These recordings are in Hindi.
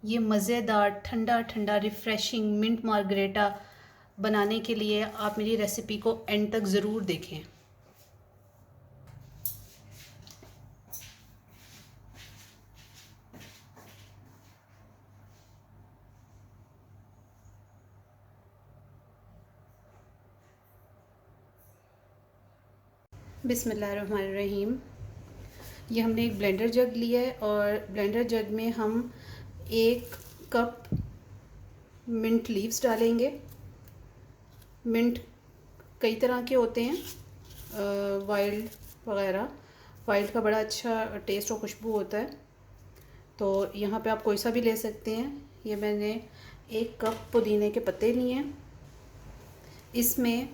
ये मज़ेदार ठंडा ठंडा रिफ़्रेशिंग मिंट मार्गरेटा बनाने के लिए आप मेरी रेसिपी को एंड तक ज़रूर देखें। बिस्मिल्लाहिर्रहमानिर्रहीम। ये हमने एक ब्लेंडर जग लिया है और ब्लेंडर जग में हम 1 कप मिंट लीव्स डालेंगे। मिंट कई तरह के होते हैं, वाइल्ड वगैरह। वाइल्ड का बड़ा अच्छा टेस्ट और खुशबू होता है, तो यहाँ पे आप कोई सा भी ले सकते हैं। ये मैंने 1 कप पुदीने के पत्ते लिए हैं। इसमें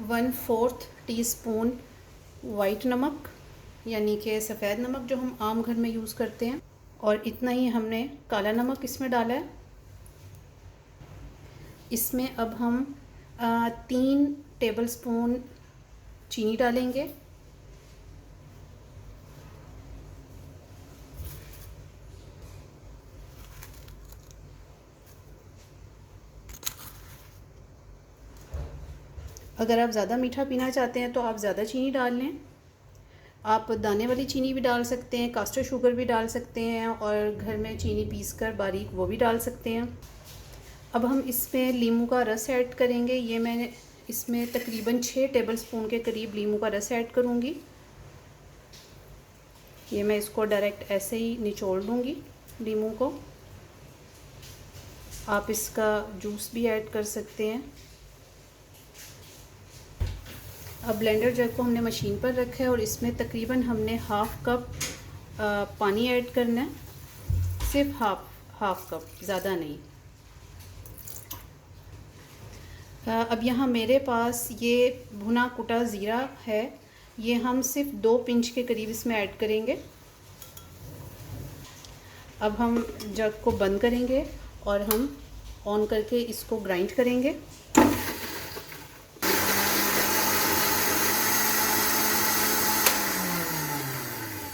1/4 टीस्पून वाइट नमक यानी कि सफ़ेद नमक जो हम आम घर में यूज़ करते हैं, और इतना ही हमने काला नमक इसमें डाला है। इसमें अब हम 3 टेबलस्पून चीनी डालेंगे। अगर आप ज़्यादा मीठा पीना चाहते हैं तो आप ज़्यादा चीनी डाल लें। आप दाने वाली चीनी भी डाल सकते हैं, कास्टर शुगर भी डाल सकते हैं, और घर में चीनी पीसकर बारीक वो भी डाल सकते हैं। अब हम इसमें लीमू का रस ऐड करेंगे। ये मैंने इसमें तकरीबन 6 टेबलस्पून के करीब लीमू का रस ऐड करूँगी। ये मैं इसको डायरेक्ट ऐसे ही निचोड़ लूँगी लीमू को। आप इसका जूस भी ऐड कर सकते हैं। अब ब्लेंडर जग को हमने मशीन पर रखा है और इसमें तकरीबन हमने हाफ़ कप पानी ऐड करना है। सिर्फ हाफ़ कप, ज़्यादा नहीं। अब यहाँ मेरे पास ये भुना कुटा ज़ीरा है। ये हम सिर्फ 2 पिंच के करीब इसमें ऐड करेंगे। अब हम जग को बंद करेंगे और हम ऑन करके इसको ग्राइंड करेंगे।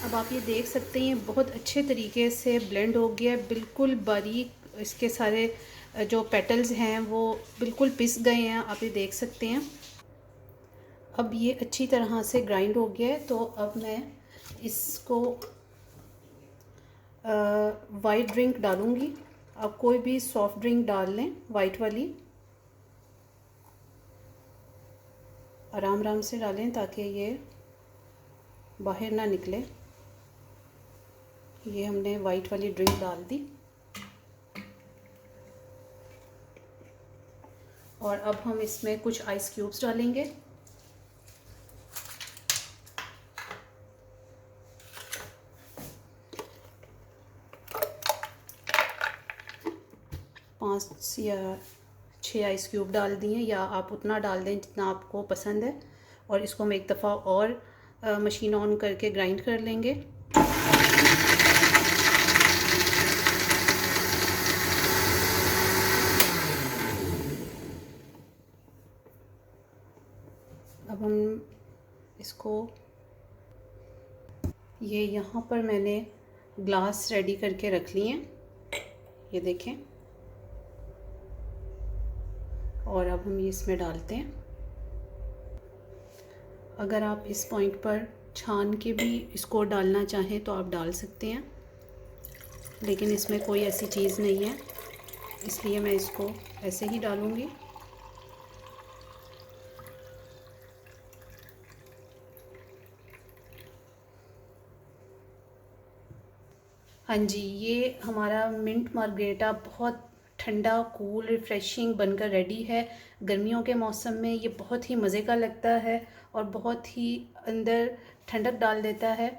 अब आप ये देख सकते हैं बहुत अच्छे तरीके से ब्लेंड हो गया है, बिल्कुल बारीक। इसके सारे जो पेटल्स हैं वो बिल्कुल पिस गए हैं, आप ये देख सकते हैं। अब ये अच्छी तरह से ग्राइंड हो गया है, तो अब मैं इसको वाइट ड्रिंक डालूँगी। आप कोई भी सॉफ्ट ड्रिंक डाल लें, वाइट वाली। आराम आराम से डालें ताकि ये बाहर ना निकले। ये हमने वाइट वाली ड्रिंक डाल दी, और अब हम इसमें कुछ आइस क्यूब्स डालेंगे। पाँच या 6 आइस क्यूब डाल दिए, या आप उतना डाल दें जितना आपको पसंद है। और इसको हम एक दफ़ा और मशीन ऑन करके ग्राइंड कर लेंगे। अब हम इसको, ये यहाँ पर मैंने ग्लास रेडी करके रख लिए हैं, ये देखें। और अब हम ये इसमें डालते हैं। अगर आप इस पॉइंट पर छान के भी इसको डालना चाहें तो आप डाल सकते हैं, लेकिन इसमें कोई ऐसी चीज़ नहीं है, इसलिए मैं इसको ऐसे ही डालूँगी। हाँ जी, ये हमारा मिंट मार्गरेटा बहुत ठंडा, कूल, रिफ़्रेशिंग बनकर रेडी है। गर्मियों के मौसम में ये बहुत ही मज़े का लगता है और बहुत ही अंदर ठंडक डाल देता है।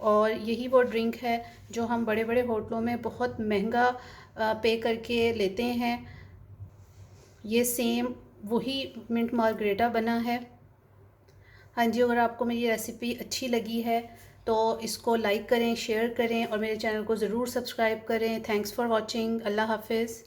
और यही वो ड्रिंक है जो हम बड़े बड़े होटलों में बहुत महंगा पे करके लेते हैं। ये सेम वही मिंट मार्गरेटा बना है। हाँ जी, अगर आपको मेरी रेसिपी अच्छी लगी है तो इसको लाइक करें, शेयर करें और मेरे चैनल को ज़रूर सब्सक्राइब करें। Thanks for watching. अल्लाह हाफ़िज़।